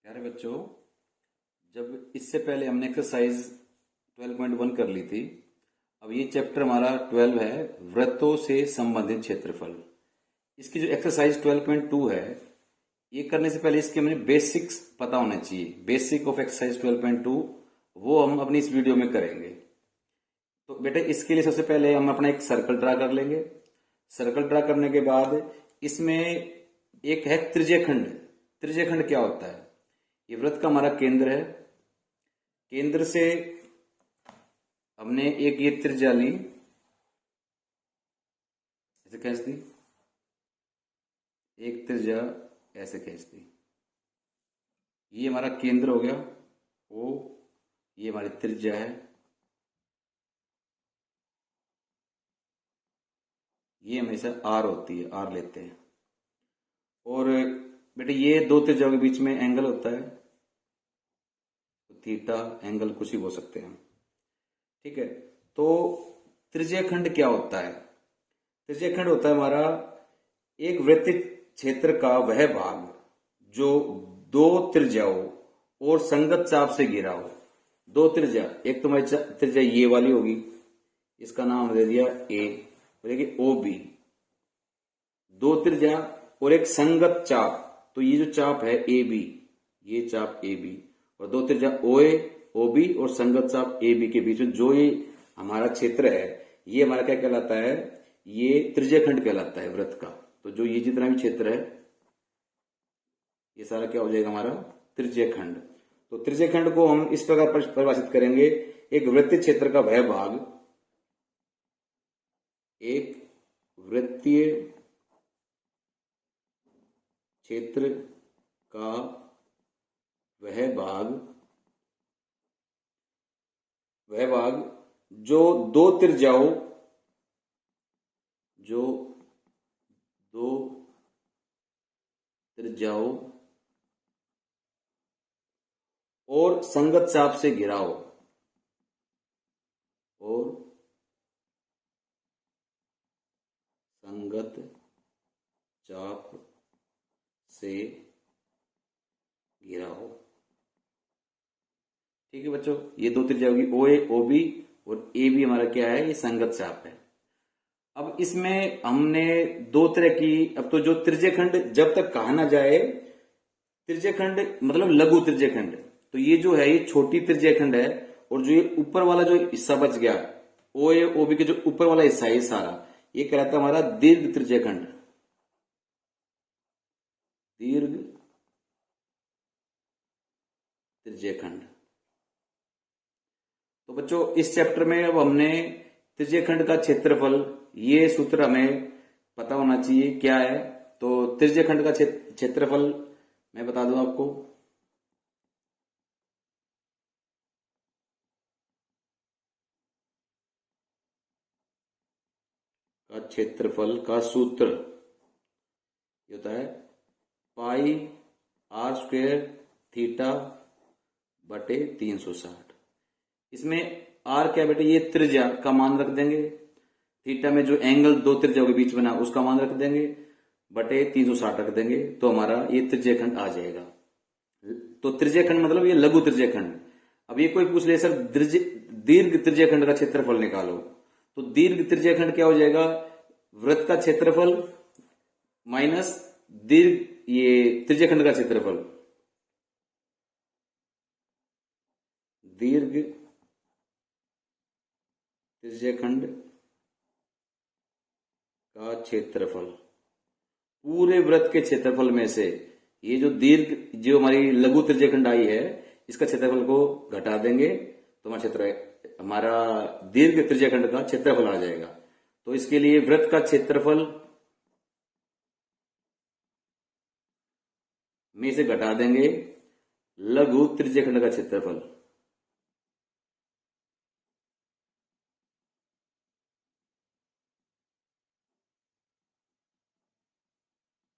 प्यारे बच्चों, जब इससे पहले हमने एक्सरसाइज 12.1 कर ली थी। अब ये चैप्टर हमारा 12 है, वृत्तों से संबंधित क्षेत्रफल। इसकी जो एक्सरसाइज 12.2 है, ये करने से पहले इसके हमें बेसिक्स पता होना चाहिए। बेसिक ऑफ एक्सरसाइज 12.2 वो हम अपनी इस वीडियो में करेंगे। तो बेटे इसके लिए सबसे पहले हम अपना एक सर्कल ड्रा कर लेंगे। सर्कल ड्रा करने के बाद इसमें एक है त्रिज्यखंड। त्रिज्यखंड क्या होता है? ये वृत्त का हमारा केंद्र है। केंद्र से हमने एक ये त्रिज्या ली, ऐसे खींच दी, एक त्रिज्या ऐसे खींच दी। ये हमारा केंद्र हो गया ओ, ये हमारी त्रिज्या है, ये हमेशा आर होती है, आर लेते हैं। और बेटे ये दो त्रिज्याओं के बीच में एंगल होता है, तो थीटा एंगल कुछ ही बोल सकते हैं हम, ठीक है। तो त्रिज्यखंड क्या होता है? त्रिज्यखंड होता है हमारा एक वृत्तीय क्षेत्र का वह भाग जो दो त्रिज्याओं और संगत चाप से घिरा हो। दो त्रिज्या, एक तो हमारी त्रिज्या ये वाली होगी, इसका नाम दे दिया ए, देखिए ओ बी। दो त्रिज्या और एक संगत चाप, तो ये जो चाप है ए बी, ये चाप ए बी, और दो त्रिज्या ओ ए ओ बी और संगत चाप ए बी के बीच में जो ये हमारा क्षेत्र है, ये हमारा क्या कहलाता है? ये त्रिज्यखंड कहलाता है वृत्त का। तो जो ये जितना भी क्षेत्र है, ये सारा क्या हो जाएगा? हमारा त्रिज्यखंड। तो त्रिज्यखंड को हम इस प्रकार परिभाषित करेंगे, एक वृत्तीय क्षेत्र का वह भाग, एक वृत्तीय क्षेत्र का वह भाग जो दो त्रिज्याओं और संगत चाप से घिरा हो, और संगत चाप से घिरा हो। ठीक है बच्चों, ये दो त्रिज्या होगी ओ ए ओ बी, और ए बी हमारा क्या है? ये संगत चाप है। अब इसमें हमने दो तरह की, अब तो जो त्रिज्यखंड जब तक कहा ना जाए, त्रिज्यखंड मतलब लघु त्रिज्यखंड, तो ये जो है ये छोटी त्रिज्यखंड है, और जो ये ऊपर वाला जो हिस्सा बच गया ओ ए ओ बी के जो ऊपर वाला हिस्सा है ये सारा, ये कहलाता है हमारा दीर्घ त्रिज्यखंड। दीर्घ त्रिज्यखंड। तो बच्चों इस चैप्टर में अब हमने त्रिज्यखंड का क्षेत्रफल, ये सूत्र हमें पता होना चाहिए क्या है। तो त्रिज्यखंड का क्षेत्रफल मैं बता दूं आपको, का क्षेत्रफल का सूत्र ये होता है पाई आर स्क्वेयर थीटा बटे 360। इसमें आर क्या बेटे? ये त्रिज्या का मान रख देंगे, थीटा में जो एंगल दो त्रिज्याओं के बीच बना उसका मान रख देंगे, बटे 360 रख देंगे, तो हमारा ये त्रिज्यखंड आ जाएगा। तो त्रिज्यखंड मतलब ये लघु त्रिज्यखंड। अब ये कोई पूछ ले सर दीर्घ त्रिज्यखंड का क्षेत्रफल निकालो, तो दीर्घ त्रिज्यखंड क्या हो जाएगा? वृत्त का क्षेत्रफल माइनस दीर्घ ये त्रिज्यखंड का क्षेत्रफल। दीर्घ त्रिज्यखंड का क्षेत्रफल पूरे वृत्त के क्षेत्रफल में से ये जो दीर्घ जो हमारी लघु त्रिज्यखंड आई है, इसका क्षेत्रफल को घटा देंगे, तो हमारा दीर्घ त्रिज्यखंड का क्षेत्रफल आ जाएगा। तो इसके लिए वृत्त का क्षेत्रफल में से घटा देंगे लघु त्रिज्यखंड का क्षेत्रफल।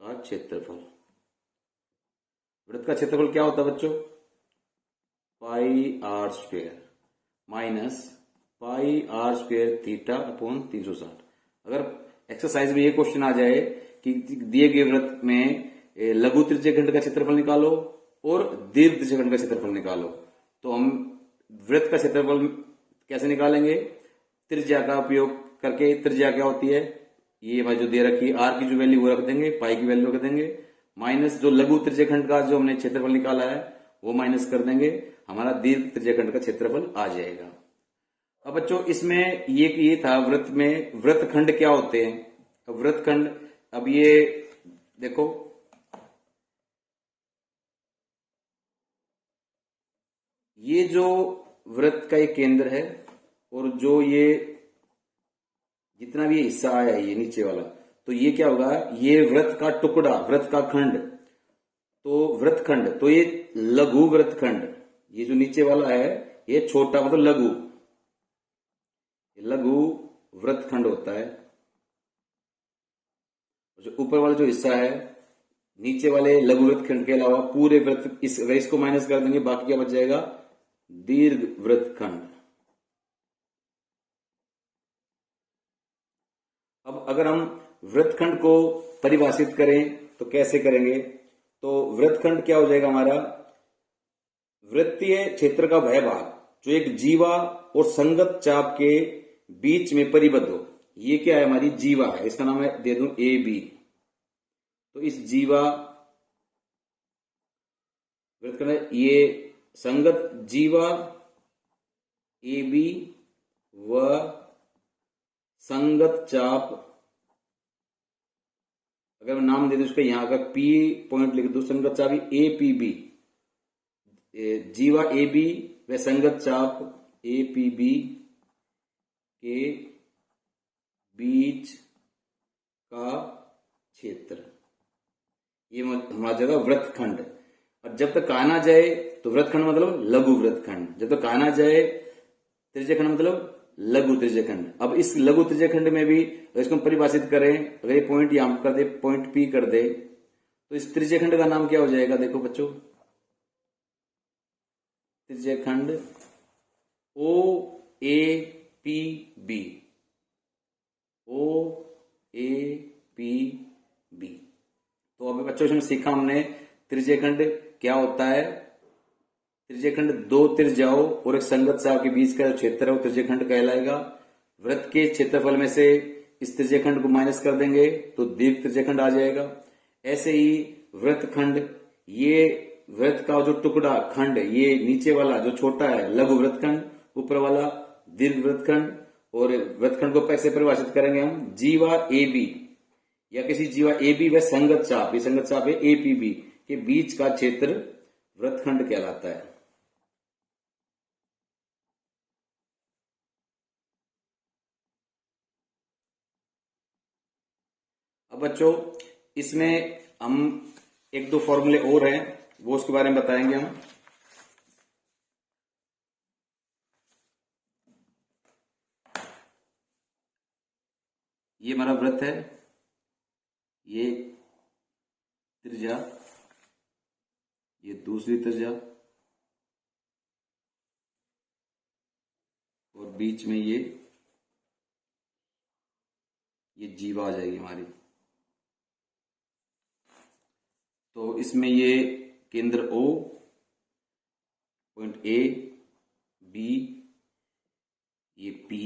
का क्षेत्रफल, वृत्त का क्षेत्रफल क्या होता है बच्चों? Pi r square minus pi r square theta upon 360। अगर एक्सरसाइज में ये क्वेश्चन आ जाए कि दिए गए वृत्त में लघु त्रिज्यखंड का क्षेत्रफल निकालो, और दीर्घ त्रिज्यखंड का क्षेत्रफल निकालो। तो हम वृत्त का क्षेत्रफल कैसे निकालेंगे? त्रिज्या का उपयोग करके। त्रिज्या क्या होती है? ये भाई जो दे रखी है, आर की जो वैल्यू वो रख देंगे, पाई की वैल्यू रख देंगे, माइनस जो लघु त्रिज्यखंड का जो हमने क्षेत्रफल निकाला है वो माइनस कर देंगे, हमारा दीर्घ त्रिज्यखंड का क्षेत्रफल आ जाएगा। अब बच्चों इसमें ये था वृत्त में वृत्तखंड क्या होते हैं। अब वृत्तखंड, अब ये देखो ये जो वृत्त का एक केंद्र है और जो ये जितना भी हिस्सा आया है ये नीचे वाला, तो ये क्या होगा? ये वृत्त का टुकड़ा, वृत्त का खंड, तो वृत्तखंड, तो ये लघु वृत्तखंड, ये जो नीचे वाला है ये छोटा मतलब लघु, लघु वृत्तखंड होता है। जो ऊपर वाला जो हिस्सा है नीचे वाले लघु वृत्तखंड के अलावा पूरे वृत्त, इसको माइनस कर देंगे, बाकी क्या बच जाएगा? दीर्घ वृत्तखंड। अब अगर हम वृत्तखंड को परिभाषित करें तो कैसे करेंगे? तो वृत्तखंड क्या हो जाएगा हमारा? वृत्तीय क्षेत्र का वह भाग जो एक जीवा और संगत चाप के बीच में परिबद्ध हो। ये क्या है? हमारी जीवा है, इसका नाम है दे दूं ए बी। तो इस जीवा वृत्तखंड, ये संगत जीवा ए बी व संगत चाप, अगर मैं नाम दे दूं उसका, यहां का पी पॉइंट लिख दूं, संगत चाप ए पी बी, जीवा ए बी व संगत चाप ए पी बी के बीच का क्षेत्र, ये हमारा जगह वृत्तखंड। और जब तक कहा ना जाए तो वृत्तखंड मतलब लघु वृत्तखंड, जब तक कहा ना जाए त्रिज्यखंड मतलब लघु त्रिज्यखंड। अब इस लघु त्रिज्यखंड में भी इसको हम परिभाषित करें, अगर ये पॉइंट यहां कर दे, पॉइंट पी कर दे, तो इस त्रिज्यखंड का नाम क्या हो जाएगा? देखो बच्चों, त्रिज्यखंड O A P B, O A P B. तो अभी बच्चों इसमें सीखा हमने त्रिज्यखंड क्या होता है। त्रिज्यखंड दो त्रिज्याओं और एक संगत चाप के बीच का क्षेत्र है वो त्रिज्यखंड कहलाएगा। वृत्त के क्षेत्रफल में से इस त्रिज्यखंड को माइनस कर देंगे तो दीर्घ त्रिज्यखंड आ जाएगा। ऐसे ही वृत्तखंड, ये वृत्त का जो टुकड़ा खंड, ये नीचे वाला जो छोटा है लघु वृत्तखंड, ऊपर वाला दीर्घ वृत्तखंड। और वृत्तखंड को कैसे परिभाषित करेंगे हम? जीवा ए बी या किसी जीवा ए बी व संगत चाप, ये संगत चाप है ए पी बी के बीच का क्षेत्र वृत्तखंड कहलाता है। अब बच्चों इसमें हम एक दो फॉर्मूले और हैं, वो उसके बारे में बताएंगे हम। ये हमारा वृत्त है, ये त्रिज्या, ये दूसरी त्रिज्या और बीच में ये जीवा आ जाएगी हमारी। तो इसमें ये केंद्र O, पॉइंट A, B, ये P,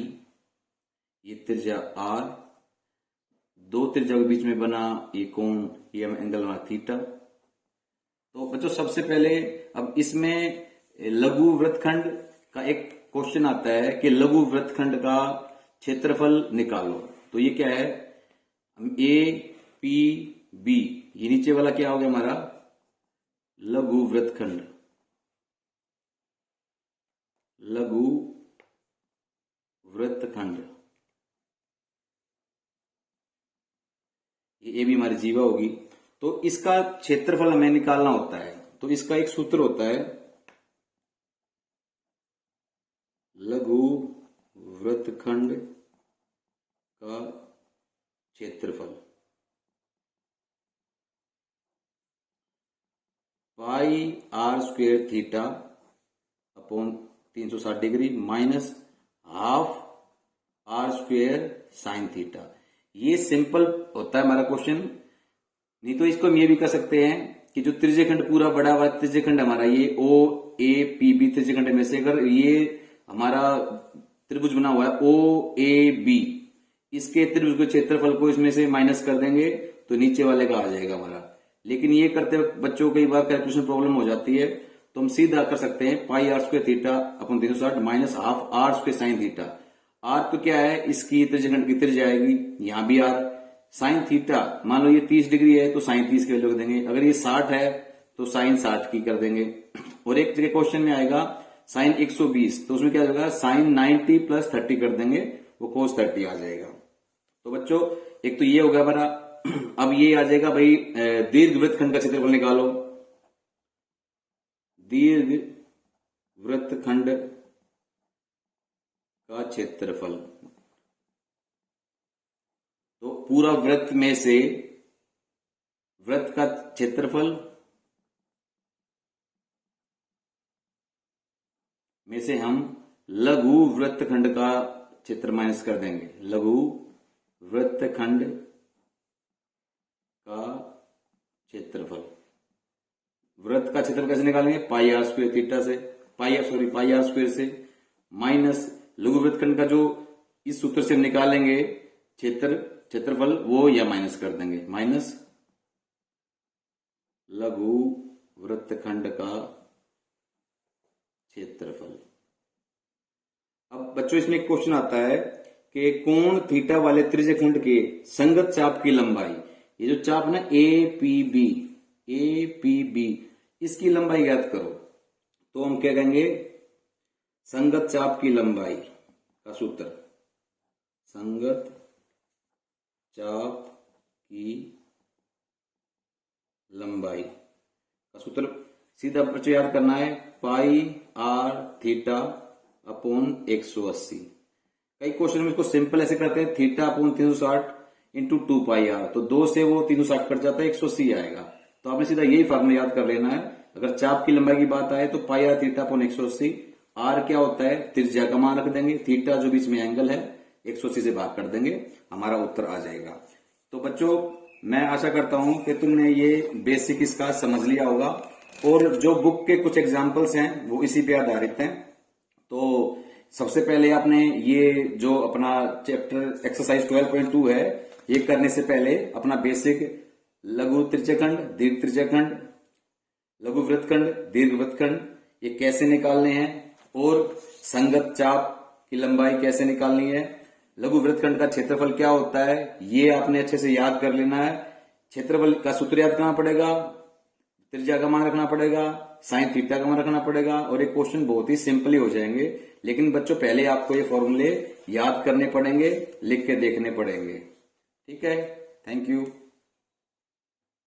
ये त्रिज्या R, दो त्रिज्या के बीच में बना ये कोण, ये एंगल बना थीटा। तो बच्चों सबसे पहले अब इसमें लघु वृत्तखंड का एक क्वेश्चन आता है कि लघु वृत्तखंड का क्षेत्रफल निकालो। तो ये क्या है? ए पी बी, ये नीचे वाला क्या हो गया हमारा? लघु वृत्तखंड, लघु वृत्तखंड। ये भी हमारी जीवा होगी। तो इसका क्षेत्रफल हमें निकालना होता है। तो इसका एक सूत्र होता है, लघु वृत्तखंड का क्षेत्रफल pi r square theta upon 360 degree minus half r square sine theta. ये सिंपल होता है हमारा क्वेश्चन। नहीं तो इसको हम ये भी कर सकते हैं कि जो त्रिज्यखंड पूरा बड़ा हुआ त्रिज्यखंड हमारा ये ओ ए पी बी त्रिज्यखंड में से अगर ये हमारा त्रिभुज बना हुआ है ओ ए बी, इसके त्रिभुज के क्षेत्रफल को इसमें से माइनस कर देंगे तो नीचे वाले का आ जाएगा हमारा। लेकिन ये करते वक्त बच्चों को कई बार कैलकुलेशन प्रॉब्लम हो जाती है, तो हम सीधा कर सकते हैं pi r square theta upon 360 minus half r square sine theta. R तो क्या है, इसकी त्रिज्यखंड की त्रिज्या आएगी, यहां भी आर। साइन थीटा मान लो ये 30 डिग्री है तो साइन 30 की वैल्यू देंगे, अगर ये 60 है तो साइन 60 की कर देंगे। और एक जगह क्वेश्चन में आएगा साइन 120, तो उसमें क्या होगा साइन 90 प्लस 30 कर देंगे, वो कोस 30 आ जाएगा। तो बच्चों एक तो ये होगा हमारा। अब ये आ जाएगा भाई दीर्घ वृत्तखंड का क्षेत्रफल निकालो। दीर्घ वृत्तखंड का क्षेत्रफल, तो पूरा वृत्त में से वृत्त का क्षेत्रफल में से हम लघु वृत्तखंड का क्षेत्र माइनस कर देंगे। लघु वृत्तखंड का क्षेत्रफल, वृत्त का क्षेत्रफल कैसे निकालेंगे, पाई आर स्क्वायर थीटा से, पाई आर स्क्वायर से माइनस लघु वृत्तखंड का जो इस सूत्र से निकालेंगे क्षेत्रफल वो या माइनस कर देंगे, माइनस लघु वृत्तखंड का क्षेत्रफल। अब बच्चों इसमें एक क्वेश्चन आता है कि कोण थीटा वाले त्रिज्यखंड के संगत चाप की लंबाई, ये जो चाप ना ए पी बी, इसकी लंबाई ज्ञात करो। तो हम क्या कहेंगे, संगत चाप की लंबाई का सूत्र, संगत चाप की लंबाई का सूत्र सीधा बच्चों याद करना है, पाई आर थीटा अपॉन 180। कई क्वेश्चन में इसको सिंपल ऐसे करते हैं, theta upon 360 into 2 pi r, तो 2 से वो 360 कट जाता है, 180 आएगा। तो आपने सीधा यही फॉर्मूला याद कर लेना है। अगर चाप की लंबाई की बात आए तो पाई आर थीटा अपॉन 180, आर क्या होता है त्रिज्या का मान रख देंगे, थीटा जो बीच में एंगल है 180 से भाग कर देंगे, हमारा उत्तर आ जाएगा। तो बच्चों मैं आशा करता हूं कि तुमने ये बेसिक इसका समझ लिया होगा, और जो बुक के कुछ एग्जाम्पल्स हैं वो इसी पे आधारित हैं। तो सबसे पहले आपने ये जो अपना चैप्टर एक्सरसाइज 12.2 है, ये करने से पहले अपना बेसिक लघु त्रिज्यखंड, दीर्घ त्रिज्यखंड, लघु वृत्तखंड, दीर्घ वृत्तखंड ये कैसे निकालने हैं, और संगत चाप की लंबाई कैसे निकालनी है, लघु वृत्तखंड का क्षेत्रफल क्या होता है, ये आपने अच्छे से याद कर लेना है। क्षेत्रफल का सूत्र याद करना पड़ेगा, त्रिज्या का मान रखना पड़ेगा, साइन थीटा का मान रखना पड़ेगा, और एक क्वेश्चन बहुत ही सिंपली हो जाएंगे। लेकिन बच्चों पहले आपको ये फॉर्मूले याद करने पड़ेंगे, लिख के देखने पड़ेंगे। ठीक है, थैंक यू।